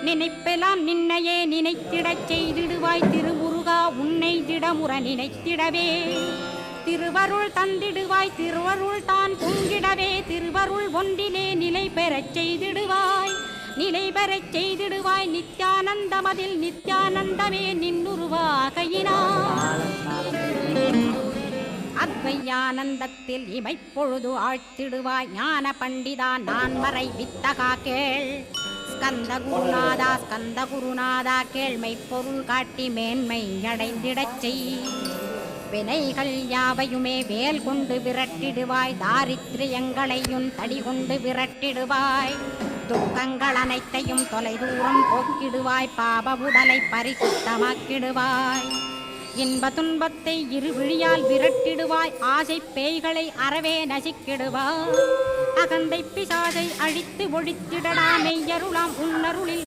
நினைப்பெல்லாம் நின்னையே நினைத்திடச் செய்திடுவாய் திருமுருகா உன்னை திடமுற நினைத்திடவே திருவருள் தந்திடுவாய் திருவருள் தான் பொங்கிடவே திருவருள் ஒன்றிலே நிலை பெறச் செய்திடுவாய் நிலை பெறச் செய்திடுவாய் நித்யானந்தமதில் நித்யானந்தமே நின்னுருவாகையினார் அத்வையானந்தத்தில் இமைப்பொழுது ஆழ்த்திடுவாய் ஞான பண்டிதா நான் மறை வித்தகா கேள் ஸ்கந்த குருநாதா கேள்மை பொருள் காட்டி மேன்மை அடைந்திடச் செய் வினைகள் யாவையுமே வேல் கொண்டு விரட்டிடுவாய் தாரித்ரியங்களையும் தடி கொண்டு விரட்டிடுவாய் துக்கங்கள் அனைத்தையும் தொலைதூரம் போக்கிடுவாய் பாப உடலை பரிசுத்தமாக்கிடுவாய் இன்ப துன்பத்தை இருவிழியால் விரட்டிடுவாய் ஆசை பேய்களை அறவே நசிக்கிடுவாய் அகந்தை பிசாசை அழித்து ஒழித்திடடா மெய்யருளாம் உன்னருளில்